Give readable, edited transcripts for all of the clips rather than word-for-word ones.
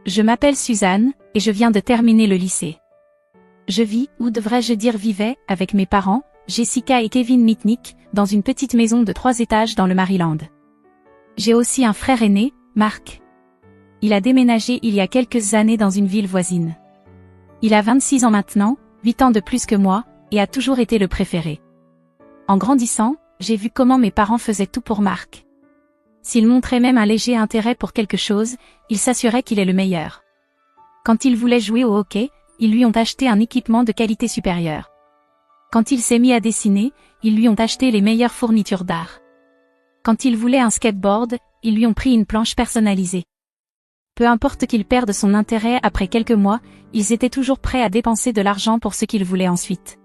Je m'appelle Suzanne, et je viens de terminer le lycée. Je vis, ou devrais-je dire vivais, avec mes parents, Jessica et Kevin Mitnick, dans une petite maison de 3 étages dans le Maryland. J'ai aussi un frère aîné, Mark. Il a déménagé il y a quelques années dans une ville voisine. Il a 26 ans maintenant, 8 ans de plus que moi, et a toujours été le préféré. En grandissant, j'ai vu comment mes parents faisaient tout pour Mark. S'il montrait même un léger intérêt pour quelque chose, il s'assurait qu'il est le meilleur. Quand il voulait jouer au hockey, ils lui ont acheté un équipement de qualité supérieure. Quand il s'est mis à dessiner, ils lui ont acheté les meilleures fournitures d'art. Quand il voulait un skateboard, ils lui ont pris une planche personnalisée. Peu importe qu'il perde son intérêt après quelques mois, ils étaient toujours prêts à dépenser de l'argent pour ce qu'ils voulaient ensuite.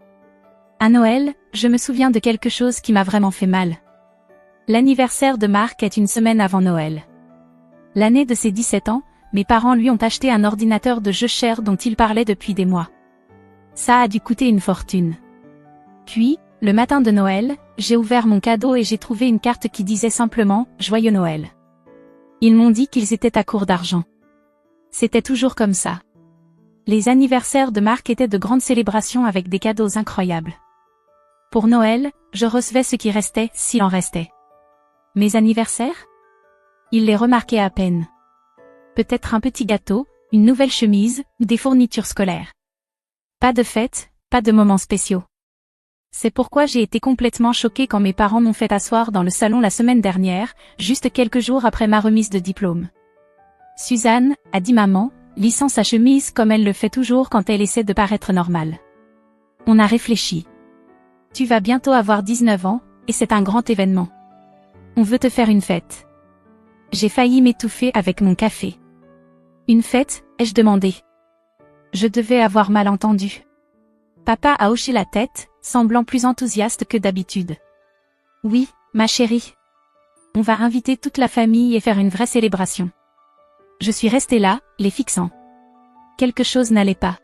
À Noël, je me souviens de quelque chose qui m'a vraiment fait mal. L'anniversaire de Mark est une semaine avant Noël. L'année de ses 17 ans, mes parents lui ont acheté un ordinateur de jeu cher dont il parlait depuis des mois. Ça a dû coûter une fortune. Puis, le matin de Noël, j'ai ouvert mon cadeau et j'ai trouvé une carte qui disait simplement « Joyeux Noël ». Ils m'ont dit qu'ils étaient à court d'argent. C'était toujours comme ça. Les anniversaires de Mark étaient de grandes célébrations avec des cadeaux incroyables. Pour Noël, je recevais ce qui restait, s'il en restait. Mes anniversaires? Il les remarquait à peine. Peut-être un petit gâteau, une nouvelle chemise, ou des fournitures scolaires. Pas de fête, pas de moments spéciaux. C'est pourquoi j'ai été complètement choquée quand mes parents m'ont fait asseoir dans le salon la semaine dernière, juste quelques jours après ma remise de diplôme. Suzanne, a dit maman, lissant sa chemise comme elle le fait toujours quand elle essaie de paraître normale. On a réfléchi. Tu vas bientôt avoir 19 ans, et c'est un grand événement. On veut te faire une fête. J'ai failli m'étouffer avec mon café. Une fête, ai-je demandé. Je devais avoir mal entendu. Papa a hoché la tête, semblant plus enthousiaste que d'habitude. Oui, ma chérie. On va inviter toute la famille et faire une vraie célébration. Je suis restée là, les fixant. Quelque chose n'allait pas.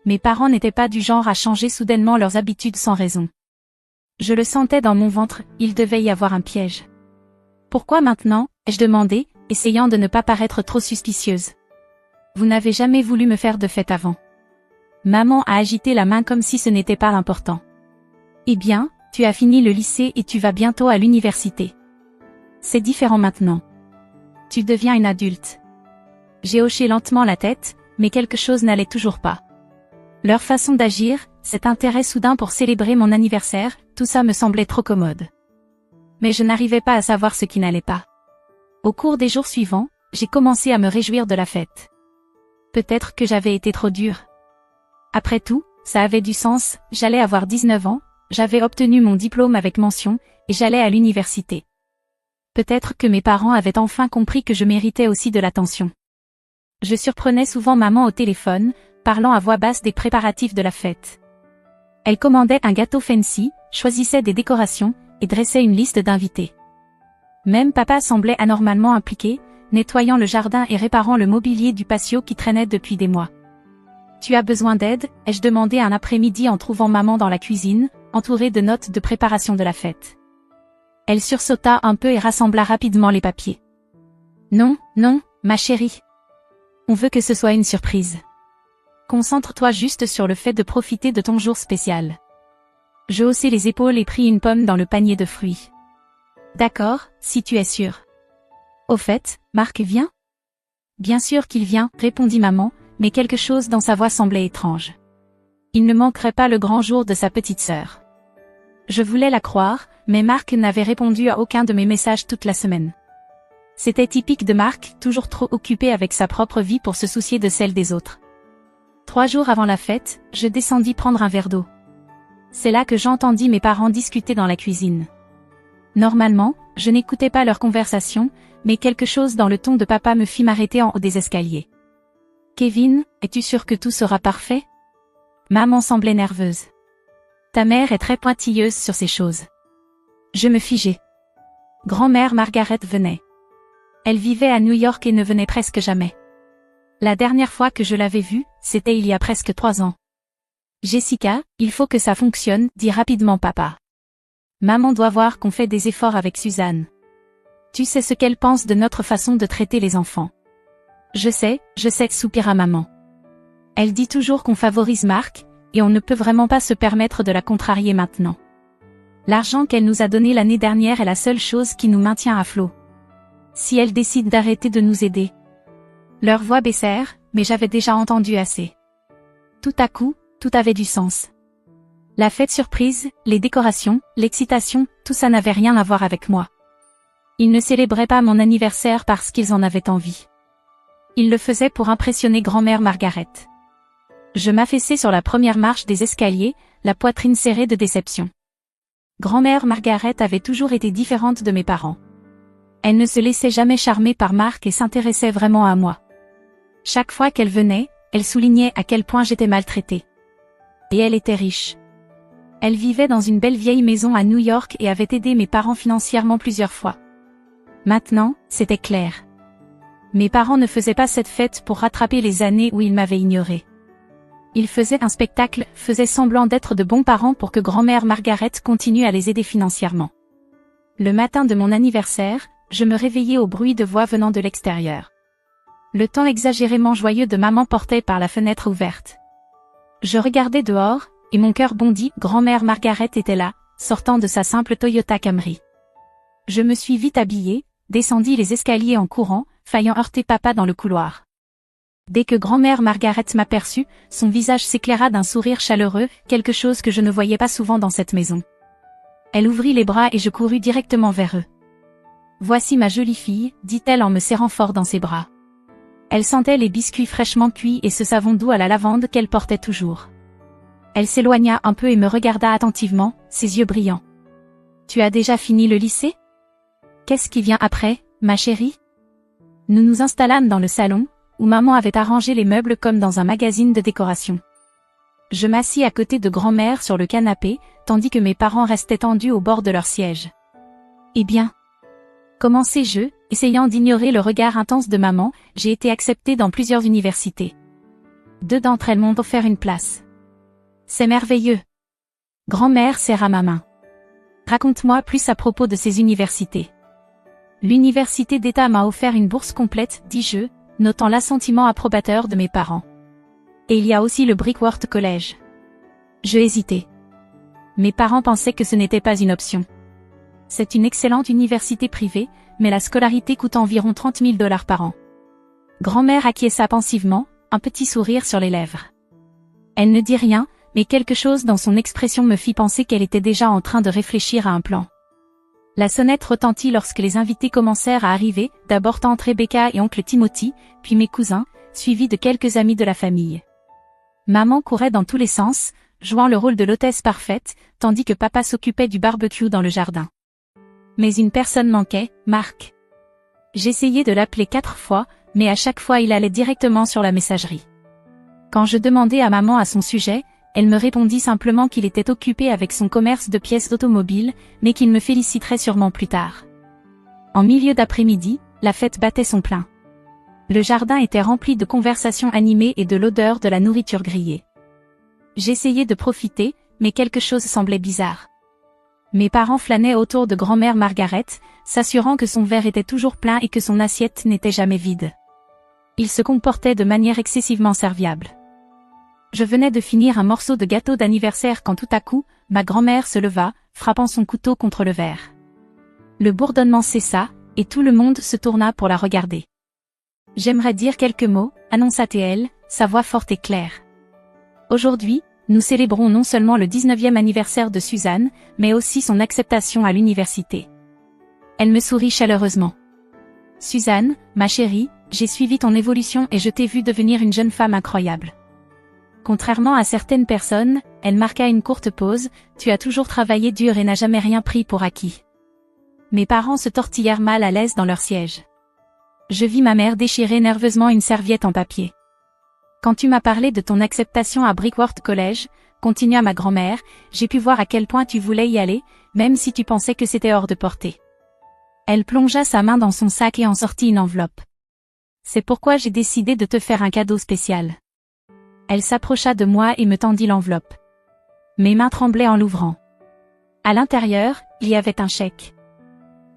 Mes parents n'étaient pas du genre à changer soudainement leurs habitudes sans raison. Je le sentais dans mon ventre, il devait y avoir un piège. Pourquoi maintenant, ai-je demandé, essayant de ne pas paraître trop suspicieuse. Vous n'avez jamais voulu me faire de fête avant. Maman a agité la main comme si ce n'était pas important. Eh bien, tu as fini le lycée et tu vas bientôt à l'université. C'est différent maintenant. Tu deviens une adulte. J'ai hoché lentement la tête, mais quelque chose n'allait toujours pas. Leur façon d'agir, cet intérêt soudain pour célébrer mon anniversaire, tout ça me semblait trop commode. Mais je n'arrivais pas à savoir ce qui n'allait pas. Au cours des jours suivants, j'ai commencé à me réjouir de la fête. Peut-être que j'avais été trop dure. Après tout, ça avait du sens, j'allais avoir 19 ans, j'avais obtenu mon diplôme avec mention, et j'allais à l'université. Peut-être que mes parents avaient enfin compris que je méritais aussi de l'attention. Je surprenais souvent maman au téléphone, parlant à voix basse des préparatifs de la fête. Elle commandait un gâteau fancy, choisissait des décorations, et dressait une liste d'invités. Même papa semblait anormalement impliqué, nettoyant le jardin et réparant le mobilier du patio qui traînait depuis des mois. Tu as besoin d'aide, ai-je demandé un après-midi en trouvant maman dans la cuisine, entourée de notes de préparation de la fête. Elle sursauta un peu et rassembla rapidement les papiers. Non, non, ma chérie. On veut que ce soit une surprise. Concentre-toi juste sur le fait de profiter de ton jour spécial. Je haussai les épaules et pris une pomme dans le panier de fruits. D'accord, si tu es sûre. Au fait, Mark vient? Bien sûr qu'il vient, répondit maman, mais quelque chose dans sa voix semblait étrange. Il ne manquerait pas le grand jour de sa petite sœur. Je voulais la croire, mais Mark n'avait répondu à aucun de mes messages toute la semaine. C'était typique de Mark, toujours trop occupé avec sa propre vie pour se soucier de celle des autres. 3 jours avant la fête, je descendis prendre un verre d'eau. C'est là que j'entendis mes parents discuter dans la cuisine. Normalement, je n'écoutais pas leur conversation, mais quelque chose dans le ton de papa me fit m'arrêter en haut des escaliers. « Kevin, es-tu sûr que tout sera parfait ?» Maman semblait nerveuse. « Ta mère est très pointilleuse sur ces choses. » Je me figeai. Grand-mère Margaret venait. Elle vivait à New York et ne venait presque jamais. La dernière fois que je l'avais vue, c'était il y a presque 3 ans. « Jessica, il faut que ça fonctionne, dit rapidement papa. Maman doit voir qu'on fait des efforts avec Suzanne. Tu sais ce qu'elle pense de notre façon de traiter les enfants. Je sais, soupira maman. Elle dit toujours qu'on favorise Marc, et on ne peut vraiment pas se permettre de la contrarier maintenant. L'argent qu'elle nous a donné l'année dernière est la seule chose qui nous maintient à flot. Si elle décide d'arrêter de nous aider. Leurs voix baissèrent, mais j'avais déjà entendu assez. Tout à coup, tout avait du sens. La fête surprise, les décorations, l'excitation, tout ça n'avait rien à voir avec moi. Ils ne célébraient pas mon anniversaire parce qu'ils en avaient envie. Ils le faisaient pour impressionner grand-mère Margaret. Je m'affaissai sur la première marche des escaliers, la poitrine serrée de déception. Grand-mère Margaret avait toujours été différente de mes parents. Elle ne se laissait jamais charmer par Marc et s'intéressait vraiment à moi. Chaque fois qu'elle venait, elle soulignait à quel point j'étais maltraitée. Et elle était riche. Elle vivait dans une belle vieille maison à New York et avait aidé mes parents financièrement plusieurs fois. Maintenant, c'était clair. Mes parents ne faisaient pas cette fête pour rattraper les années où ils m'avaient ignorée. Ils faisaient un spectacle, faisaient semblant d'être de bons parents pour que grand-mère Margaret continue à les aider financièrement. Le matin de mon anniversaire, je me réveillais au bruit de voix venant de l'extérieur. Le temps exagérément joyeux de maman portait par la fenêtre ouverte. Je regardais dehors, et mon cœur bondit, grand-mère Margaret était là, sortant de sa simple Toyota Camry. Je me suis vite habillée, descendis les escaliers en courant, faillant heurter papa dans le couloir. Dès que grand-mère Margaret m'aperçut, son visage s'éclaira d'un sourire chaleureux, quelque chose que je ne voyais pas souvent dans cette maison. Elle ouvrit les bras et je courus directement vers eux. « Voici ma jolie fille », dit-elle en me serrant fort dans ses bras. Elle sentait les biscuits fraîchement cuits et ce savon doux à la lavande qu'elle portait toujours. Elle s'éloigna un peu et me regarda attentivement, ses yeux brillants. « Tu as déjà fini le lycée ? Qu'est-ce qui vient après, ma chérie ?» Nous nous installâmes dans le salon, où maman avait arrangé les meubles comme dans un magazine de décoration. Je m'assis à côté de grand-mère sur le canapé, tandis que mes parents restaient tendus au bord de leur siège. « Eh bien ?» Commençai-je, essayant d'ignorer le regard intense de maman, j'ai été acceptée dans plusieurs universités. 2 d'entre elles m'ont offert une place. C'est merveilleux. Grand-mère serra ma main. Raconte-moi plus à propos de ces universités. L'université d'État m'a offert une bourse complète, dis-je, notant l'assentiment approbateur de mes parents. Et il y a aussi le Brickworth College. Je hésitais. Mes parents pensaient que ce n'était pas une option. C'est une excellente université privée, mais la scolarité coûte environ 30 000 $ par an. Grand-mère acquiesça pensivement, un petit sourire sur les lèvres. Elle ne dit rien, mais quelque chose dans son expression me fit penser qu'elle était déjà en train de réfléchir à un plan. La sonnette retentit lorsque les invités commencèrent à arriver, d'abord tante Rebecca et oncle Timothy, puis mes cousins, suivis de quelques amis de la famille. Maman courait dans tous les sens, jouant le rôle de l'hôtesse parfaite, tandis que papa s'occupait du barbecue dans le jardin. Mais une personne manquait, Marc. J'essayais de l'appeler 4 fois, mais à chaque fois il allait directement sur la messagerie. Quand je demandais à maman à son sujet, elle me répondit simplement qu'il était occupé avec son commerce de pièces d'automobile, mais qu'il me féliciterait sûrement plus tard. En milieu d'après-midi, la fête battait son plein. Le jardin était rempli de conversations animées et de l'odeur de la nourriture grillée. J'essayais de profiter, mais quelque chose semblait bizarre. Mes parents flânaient autour de grand-mère Margaret, s'assurant que son verre était toujours plein et que son assiette n'était jamais vide. Ils se comportaient de manière excessivement serviable. Je venais de finir un morceau de gâteau d'anniversaire quand tout à coup, ma grand-mère se leva, frappant son couteau contre le verre. Le bourdonnement cessa, et tout le monde se tourna pour la regarder. « J'aimerais dire quelques mots », annonça-t-elle, sa voix forte et claire. « Aujourd'hui, nous célébrons non seulement le 19e anniversaire de Suzanne, mais aussi son acceptation à l'université. » Elle me sourit chaleureusement. « Suzanne, ma chérie, j'ai suivi ton évolution et je t'ai vue devenir une jeune femme incroyable. Contrairement à certaines personnes, elle marqua une courte pause, tu as toujours travaillé dur et n'as jamais rien pris pour acquis. » Mes parents se tortillèrent mal à l'aise dans leur siège. Je vis ma mère déchirer nerveusement une serviette en papier. Quand tu m'as parlé de ton acceptation à Brickworth College, continua ma grand-mère, j'ai pu voir à quel point tu voulais y aller, même si tu pensais que c'était hors de portée. Elle plongea sa main dans son sac et en sortit une enveloppe. C'est pourquoi j'ai décidé de te faire un cadeau spécial. Elle s'approcha de moi et me tendit l'enveloppe. Mes mains tremblaient en l'ouvrant. À l'intérieur, il y avait un chèque.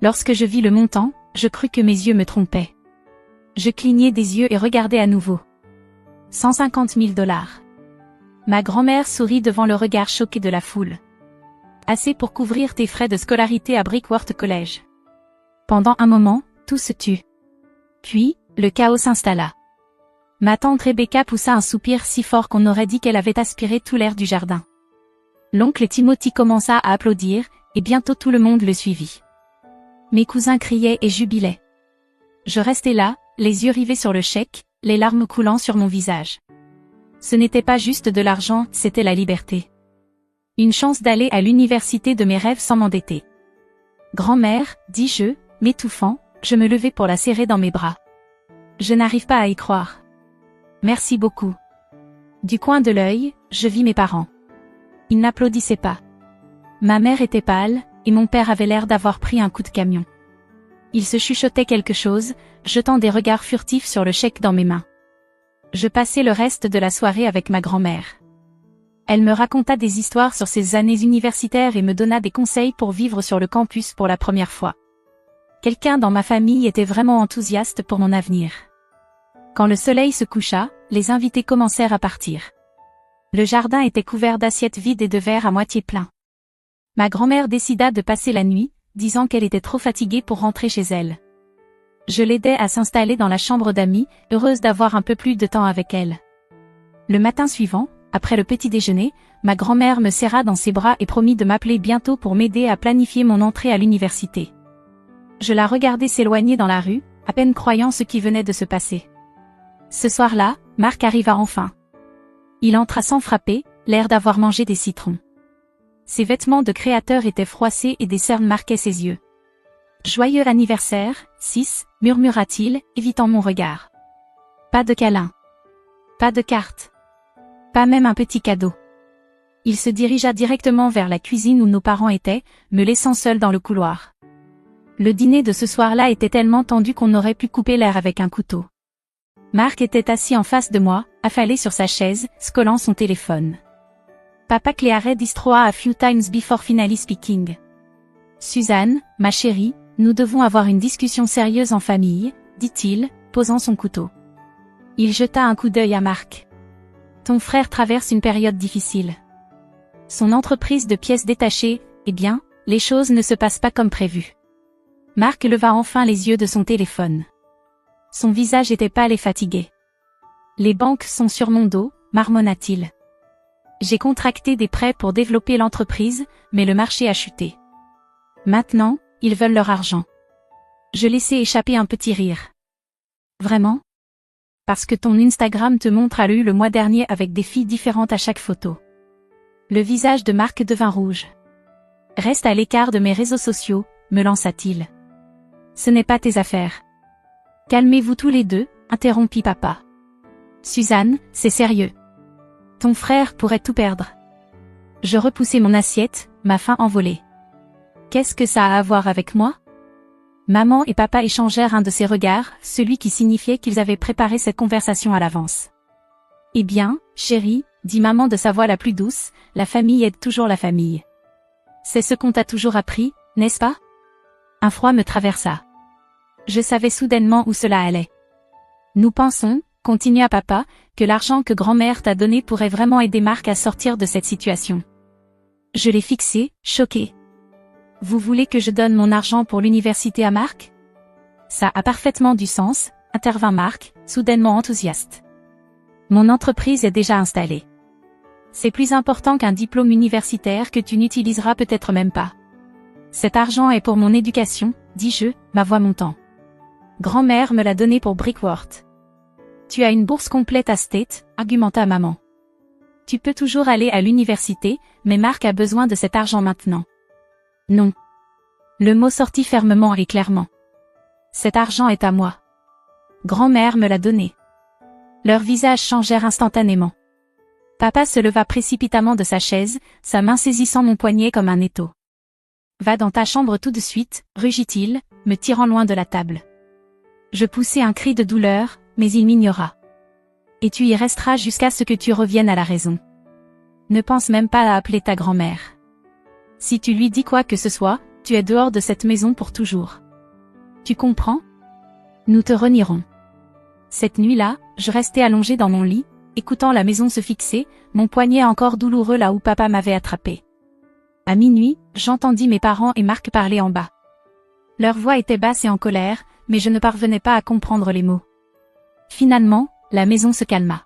Lorsque je vis le montant, je crus que mes yeux me trompaient. Je clignai des yeux et regardai à nouveau. 150 000 $. Ma grand-mère sourit devant le regard choqué de la foule. Assez pour couvrir tes frais de scolarité à Brickworth College. Pendant un moment, tout se tut. Puis, le chaos s'installa. Ma tante Rebecca poussa un soupir si fort qu'on aurait dit qu'elle avait aspiré tout l'air du jardin. L'oncle Timothy commença à applaudir, et bientôt tout le monde le suivit. Mes cousins criaient et jubilaient. Je restais là, les yeux rivés sur le chèque, les larmes coulant sur mon visage. Ce n'était pas juste de l'argent, c'était la liberté. Une chance d'aller à l'université de mes rêves sans m'endetter. Grand-mère, dis-je, m'étouffant, je me levai pour la serrer dans mes bras. Je n'arrive pas à y croire. Merci beaucoup. Du coin de l'œil, je vis mes parents. Ils n'applaudissaient pas. Ma mère était pâle, et mon père avait l'air d'avoir pris un coup de camion. Ils se chuchotaient quelque chose, jetant des regards furtifs sur le chèque dans mes mains. Je passai le reste de la soirée avec ma grand-mère. Elle me raconta des histoires sur ses années universitaires et me donna des conseils pour vivre sur le campus pour la première fois. Quelqu'un dans ma famille était vraiment enthousiaste pour mon avenir. Quand le soleil se coucha, les invités commencèrent à partir. Le jardin était couvert d'assiettes vides et de verres à moitié pleins. Ma grand-mère décida de passer la nuit, disant qu'elle était trop fatiguée pour rentrer chez elle. Je l'aidai à s'installer dans la chambre d'amis, heureuse d'avoir un peu plus de temps avec elle. Le matin suivant, après le petit déjeuner, ma grand-mère me serra dans ses bras et promit de m'appeler bientôt pour m'aider à planifier mon entrée à l'université. Je la regardais s'éloigner dans la rue, à peine croyant ce qui venait de se passer. Ce soir-là, Marc arriva enfin. Il entra sans frapper, l'air d'avoir mangé des citrons. Ses vêtements de créateur étaient froissés et des cernes marquaient ses yeux. « Joyeux anniversaire, Sis » murmura-t-il, évitant mon regard. Pas de câlin. Pas de carte. Pas même un petit cadeau. Il se dirigea directement vers la cuisine où nos parents étaient, me laissant seul dans le couloir. Le dîner de ce soir-là était tellement tendu qu'on aurait pu couper l'air avec un couteau. Marc était assis en face de moi, affalé sur sa chaise, scollant son téléphone. Papa cleared his throat a few times before finally speaking. Suzanne, ma chérie, nous devons avoir une discussion sérieuse en famille, dit-il, posant son couteau. Il jeta un coup d'œil à Marc. Ton frère traverse une période difficile. Son entreprise de pièces détachées, eh bien, les choses ne se passent pas comme prévu. Marc leva enfin les yeux de son téléphone. Son visage était pâle et fatigué. Les banques sont sur mon dos, marmonna-t-il. J'ai contracté des prêts pour développer l'entreprise, mais le marché a chuté. Maintenant, ils veulent leur argent. Je laissai échapper un petit rire. Vraiment? Parce que ton Instagram te montre à l'œil le mois dernier avec des filles différentes à chaque photo. Le visage de Marc devint rouge. Reste à l'écart de mes réseaux sociaux, me lança-t-il. Ce n'est pas tes affaires. Calmez-vous tous les deux, interrompit papa. Suzanne, c'est sérieux. Ton frère pourrait tout perdre. Je repoussai mon assiette, ma faim envolée. Qu'est-ce que ça a à voir avec moi? Maman et papa échangèrent un de ces regards, celui qui signifiait qu'ils avaient préparé cette conversation à l'avance. Eh bien, chérie, dit maman de sa voix la plus douce, la famille aide toujours la famille. C'est ce qu'on t'a toujours appris, n'est-ce pas? Un froid me traversa. Je savais soudainement où cela allait. Nous pensons, continua papa, que l'argent que grand-mère t'a donné pourrait vraiment aider Marc à sortir de cette situation. Je l'ai fixé, choqué. Vous voulez que je donne mon argent pour l'université à Marc? Ça a parfaitement du sens, intervint Marc, soudainement enthousiaste. Mon entreprise est déjà installée. C'est plus important qu'un diplôme universitaire que tu n'utiliseras peut-être même pas. Cet argent est pour mon éducation, dis-je, ma voix montant. Grand-mère me l'a donné pour Brickworth. Tu as une bourse complète à State, argumenta maman. Tu peux toujours aller à l'université, mais Marc a besoin de cet argent maintenant. Non. Le mot sortit fermement et clairement. Cet argent est à moi. Grand-mère me l'a donné. Leurs visages changèrent instantanément. Papa se leva précipitamment de sa chaise, sa main saisissant mon poignet comme un étau. Va dans ta chambre tout de suite, rugit-il, me tirant loin de la table. Je poussai un cri de douleur, mais il m'ignora. Et tu y resteras jusqu'à ce que tu reviennes à la raison. Ne pense même pas à appeler ta grand-mère. Si tu lui dis quoi que ce soit, tu es dehors de cette maison pour toujours. Tu comprends? Nous te renierons. Cette nuit-là, je restais allongée dans mon lit, écoutant la maison se fixer, mon poignet encore douloureux là où papa m'avait attrapé. À minuit, j'entendis mes parents et Marc parler en bas. Leur voix était basse et en colère, mais je ne parvenais pas à comprendre les mots. Finalement, la maison se calma.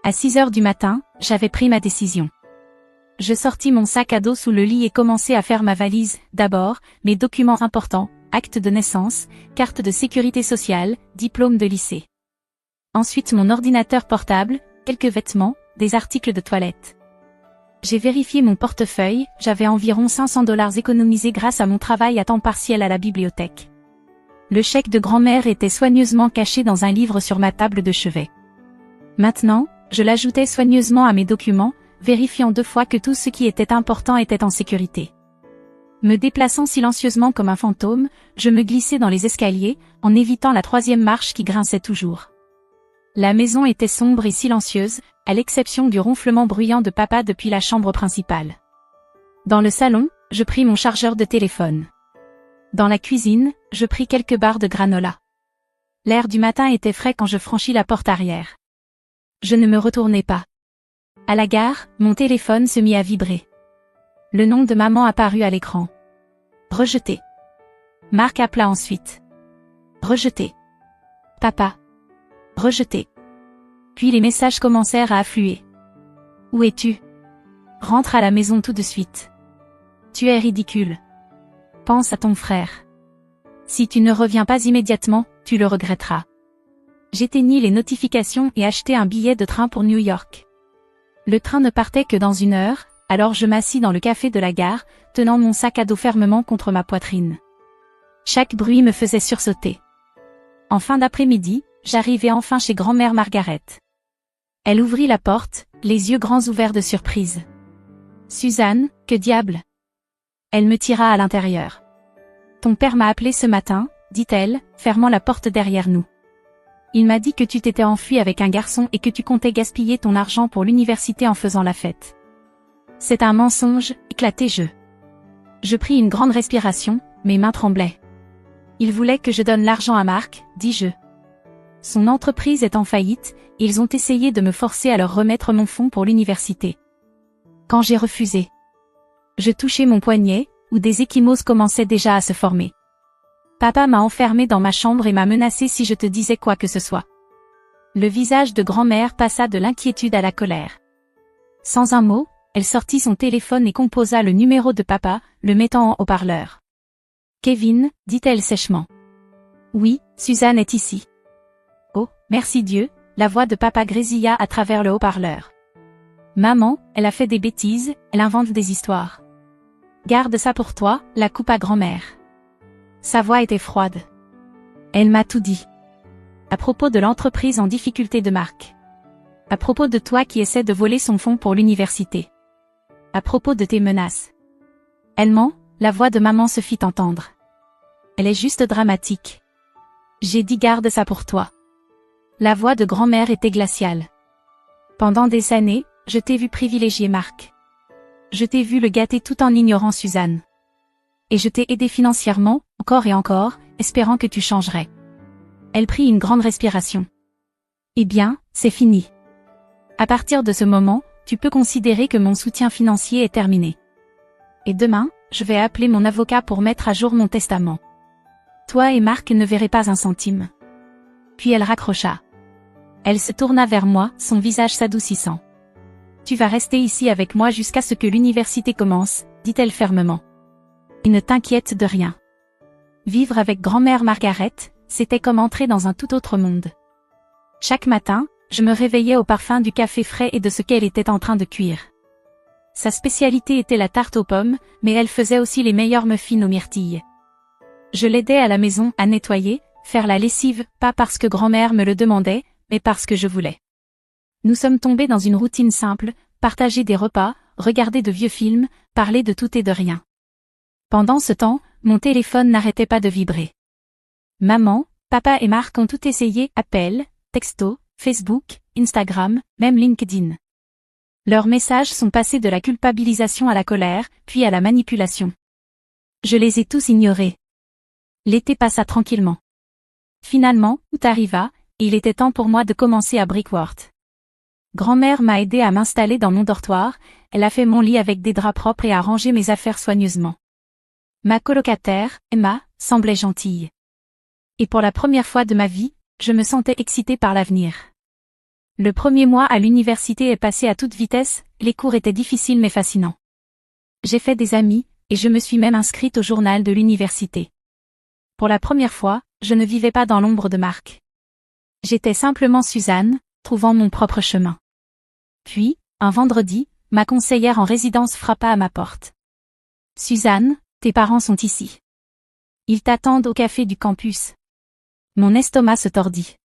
À 6 heures du matin, j'avais pris ma décision. Je sortis mon sac à dos sous le lit et commençai à faire ma valise. D'abord, mes documents importants, acte de naissance, carte de sécurité sociale, diplôme de lycée. Ensuite mon ordinateur portable, quelques vêtements, des articles de toilette. J'ai vérifié mon portefeuille, j'avais environ 500 $ économisés grâce à mon travail à temps partiel à la bibliothèque. Le chèque de grand-mère était soigneusement caché dans un livre sur ma table de chevet. Maintenant, je l'ajoutais soigneusement à mes documents, vérifiant 2 fois que tout ce qui était important était en sécurité. Me déplaçant silencieusement comme un fantôme, je me glissais dans les escaliers, en évitant la 3e marche qui grinçait toujours. La maison était sombre et silencieuse, à l'exception du ronflement bruyant de papa depuis la chambre principale. Dans le salon, je pris mon chargeur de téléphone. Dans la cuisine, je pris quelques barres de granola. L'air du matin était frais quand je franchis la porte arrière. Je ne me retournai pas. À la gare, mon téléphone se mit à vibrer. Le nom de maman apparut à l'écran. Rejeté. Marc appela ensuite. Rejeté. Papa. Rejeté. Puis les messages commencèrent à affluer. Où es-tu? Rentre à la maison tout de suite. Tu es ridicule. Pense à ton frère. Si tu ne reviens pas immédiatement, tu le regretteras. J'éteignis les notifications et achetai un billet de train pour New York. Le train ne partait que dans 1 heure, alors je m'assis dans le café de la gare, tenant mon sac à dos fermement contre ma poitrine. Chaque bruit me faisait sursauter. En fin d'après-midi, j'arrivai enfin chez grand-mère Margaret. Elle ouvrit la porte, les yeux grands ouverts de surprise. « Suzanne, que diable ?» Elle me tira à l'intérieur. « Ton père m'a appelé ce matin, » dit-elle, fermant la porte derrière nous. « Il m'a dit que tu t'étais enfuie avec un garçon et que tu comptais gaspiller ton argent pour l'université en faisant la fête. »« C'est un mensonge, » éclatai-je. Je pris une grande respiration, mes mains tremblaient. « Il voulait que je donne l'argent à Marc, » dis-je. Son entreprise est en faillite, et ils ont essayé de me forcer à leur remettre mon fonds pour l'université. Quand j'ai refusé, je touchais mon poignet, où des ecchymoses commençaient déjà à se former. Papa m'a enfermé dans ma chambre et m'a menacé si je te disais quoi que ce soit. Le visage de grand-mère passa de l'inquiétude à la colère. Sans un mot, elle sortit son téléphone et composa le numéro de papa, le mettant en haut-parleur. « Kevin, » dit-elle sèchement. « Oui, Suzanne est ici. » Oh, merci Dieu, la voix de papa grésilla à travers le haut-parleur. Maman, elle a fait des bêtises, elle invente des histoires. Garde ça pour toi, la coupa grand-mère. Sa voix était froide. Elle m'a tout dit. À propos de l'entreprise en difficulté de Marc. À propos de toi qui essaie de voler son fonds pour l'université. À propos de tes menaces. Elle ment, la voix de maman se fit entendre. Elle est juste dramatique. J'ai dit garde ça pour toi. La voix de grand-mère était glaciale. Pendant des années, je t'ai vu privilégier Marc. Je t'ai vu le gâter tout en ignorant Suzanne. Et je t'ai aidé financièrement, encore et encore, espérant que tu changerais. Elle prit une grande respiration. Eh bien, c'est fini. À partir de ce moment, tu peux considérer que mon soutien financier est terminé. Et demain, je vais appeler mon avocat pour mettre à jour mon testament. Toi et Marc ne verrez pas un centime. Puis elle raccrocha. Elle se tourna vers moi, son visage s'adoucissant. Tu vas rester ici avec moi jusqu'à ce que l'université commence, dit-elle fermement. Et ne t'inquiète de rien. Vivre avec grand-mère Margaret, c'était comme entrer dans un tout autre monde. Chaque matin, je me réveillais au parfum du café frais et de ce qu'elle était en train de cuire. Sa spécialité était la tarte aux pommes, mais elle faisait aussi les meilleurs muffins aux myrtilles. Je l'aidais à la maison à nettoyer, faire la lessive, pas parce que grand-mère me le demandait, mais parce que je voulais. Nous sommes tombés dans une routine simple, partager des repas, regarder de vieux films, parler de tout et de rien. Pendant ce temps, mon téléphone n'arrêtait pas de vibrer. Maman, papa et Marc ont tout essayé, appels, textos, Facebook, Instagram, même LinkedIn. Leurs messages sont passés de la culpabilisation à la colère, puis à la manipulation. Je les ai tous ignorés. L'été passa tranquillement. Finalement, août arriva, Il était temps pour moi de commencer à Brickworth. Grand-mère m'a aidé à m'installer dans mon dortoir, elle a fait mon lit avec des draps propres et a rangé mes affaires soigneusement. Ma colocataire, Emma, semblait gentille. Et pour la première fois de ma vie, je me sentais excitée par l'avenir. Le premier mois à l'université est passé à toute vitesse, les cours étaient difficiles mais fascinants. J'ai fait des amis, et je me suis même inscrite au journal de l'université. Pour la première fois, je ne vivais pas dans l'ombre de Marc. J'étais simplement Suzanne, trouvant mon propre chemin. Puis, un vendredi, ma conseillère en résidence frappa à ma porte. « Suzanne, tes parents sont ici. Ils t'attendent au café du campus. » Mon estomac se tordit.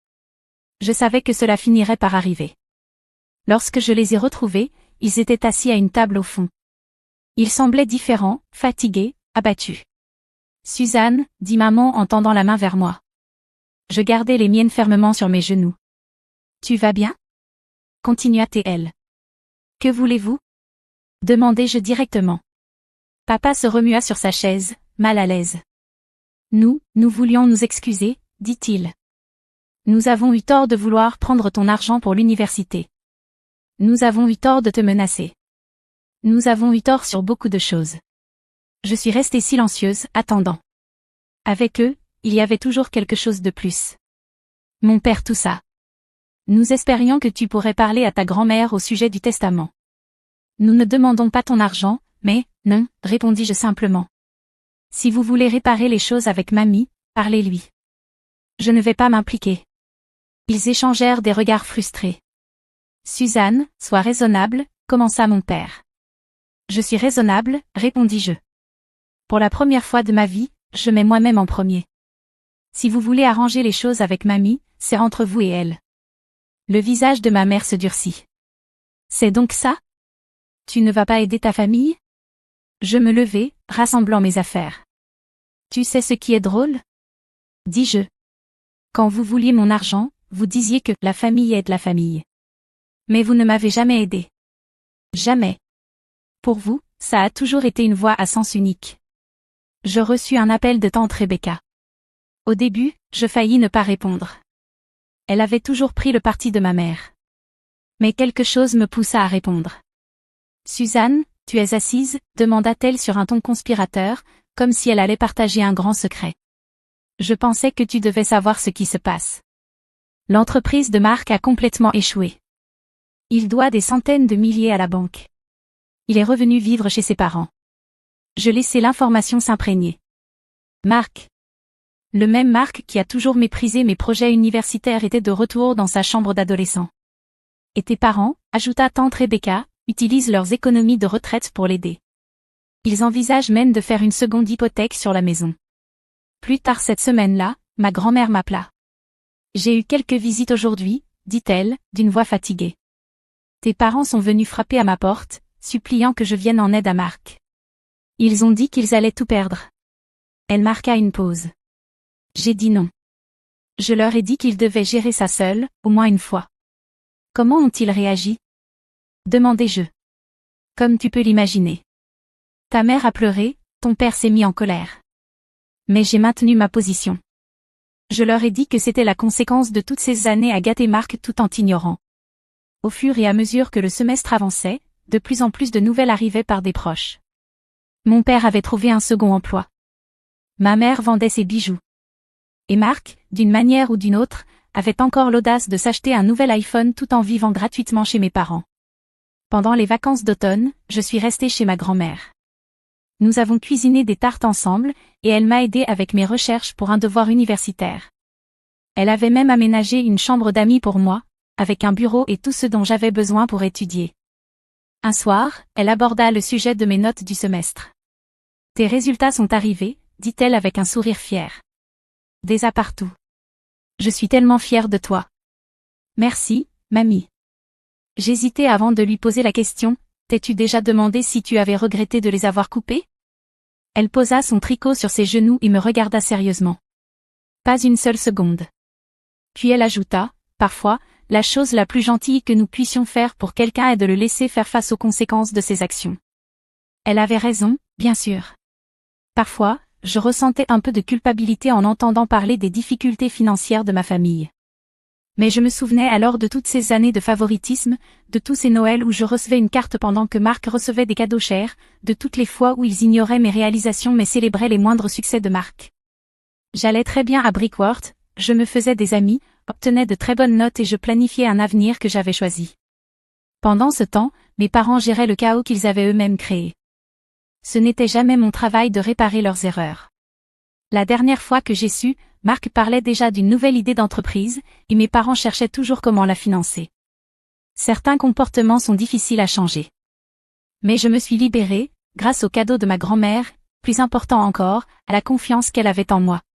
Je savais que cela finirait par arriver. Lorsque je les ai retrouvés, ils étaient assis à une table au fond. Ils semblaient différents, fatigués, abattus. « Suzanne, dit maman en tendant la main vers moi. Je gardai les miennes fermement sur mes genoux. « Tu vas bien ?» continua-t-elle. « Que voulez-vous ?» demandai-je directement. Papa se remua sur sa chaise, mal à l'aise. « Nous voulions nous excuser, dit-il. Nous avons eu tort de vouloir prendre ton argent pour l'université. Nous avons eu tort de te menacer. Nous avons eu tort sur beaucoup de choses. » Je suis restée silencieuse, attendant. Avec eux, il y avait toujours quelque chose de plus. Mon père toussa. Nous espérions que tu pourrais parler à ta grand-mère au sujet du testament. Nous ne demandons pas ton argent, mais, non, répondis-je simplement. Si vous voulez réparer les choses avec mamie, parlez-lui. Je ne vais pas m'impliquer. Ils échangèrent des regards frustrés. Suzanne, sois raisonnable, commença mon père. Je suis raisonnable, répondis-je. Pour la première fois de ma vie, je mets moi-même en premier. Si vous voulez arranger les choses avec mamie, c'est entre vous et elle. Le visage de ma mère se durcit. C'est donc ça? Tu ne vas pas aider ta famille? Je me levai, rassemblant mes affaires. Tu sais ce qui est drôle? Dis-je. Quand vous vouliez mon argent, vous disiez que la famille aide la famille. Mais vous ne m'avez jamais aidé. Jamais. Pour vous, ça a toujours été une voie à sens unique. Je reçus un appel de tante Rebecca. Au début, je faillis ne pas répondre. Elle avait toujours pris le parti de ma mère. Mais quelque chose me poussa à répondre. Suzanne, tu es assise, demanda-t-elle sur un ton conspirateur, comme si elle allait partager un grand secret. Je pensais que tu devais savoir ce qui se passe. L'entreprise de Marc a complètement échoué. Il doit des centaines de milliers à la banque. Il est revenu vivre chez ses parents. Je laissai l'information s'imprégner. Marc. Le même Marc qui a toujours méprisé mes projets universitaires était de retour dans sa chambre d'adolescent. Et tes parents, ajouta tante Rebecca, utilisent leurs économies de retraite pour l'aider. Ils envisagent même de faire une seconde hypothèque sur la maison. Plus tard cette semaine-là, ma grand-mère m'appela. J'ai eu quelques visites aujourd'hui, dit-elle, d'une voix fatiguée. Tes parents sont venus frapper à ma porte, suppliant que je vienne en aide à Marc. Ils ont dit qu'ils allaient tout perdre. Elle marqua une pause. J'ai dit non. Je leur ai dit qu'ils devaient gérer ça seuls, au moins une fois. Comment ont-ils réagi? Demandai-je. Comme tu peux l'imaginer. Ta mère a pleuré, ton père s'est mis en colère. Mais j'ai maintenu ma position. Je leur ai dit que c'était la conséquence de toutes ces années à gâter Marc tout en t'ignorant. Au fur et à mesure que le semestre avançait, de plus en plus de nouvelles arrivaient par des proches. Mon père avait trouvé un second emploi. Ma mère vendait ses bijoux. Et Marc, d'une manière ou d'une autre, avait encore l'audace de s'acheter un nouvel iPhone tout en vivant gratuitement chez mes parents. Pendant les vacances d'automne, je suis restée chez ma grand-mère. Nous avons cuisiné des tartes ensemble, et elle m'a aidé avec mes recherches pour un devoir universitaire. Elle avait même aménagé une chambre d'amis pour moi, avec un bureau et tout ce dont j'avais besoin pour étudier. Un soir, elle aborda le sujet de mes notes du semestre. Tes résultats sont arrivés, dit-elle avec un sourire fier. Des à partout. Je suis tellement fière de toi. Merci, mamie. J'hésitais avant de lui poser la question, t'es-tu déjà demandé si tu avais regretté de les avoir coupés? Elle posa son tricot sur ses genoux et me regarda sérieusement. Pas une seule seconde. Puis elle ajouta, parfois, la chose la plus gentille que nous puissions faire pour quelqu'un est de le laisser faire face aux conséquences de ses actions. Elle avait raison, bien sûr. Parfois, je ressentais un peu de culpabilité en entendant parler des difficultés financières de ma famille. Mais je me souvenais alors de toutes ces années de favoritisme, de tous ces Noëls où je recevais une carte pendant que Marc recevait des cadeaux chers, de toutes les fois où ils ignoraient mes réalisations mais célébraient les moindres succès de Marc. J'allais très bien à Brickworth, je me faisais des amis, obtenais de très bonnes notes et je planifiais un avenir que j'avais choisi. Pendant ce temps, mes parents géraient le chaos qu'ils avaient eux-mêmes créé. Ce n'était jamais mon travail de réparer leurs erreurs. La dernière fois que j'ai su, Marc parlait déjà d'une nouvelle idée d'entreprise, et mes parents cherchaient toujours comment la financer. Certains comportements sont difficiles à changer. Mais je me suis libérée, grâce au cadeau de ma grand-mère, plus important encore, à la confiance qu'elle avait en moi.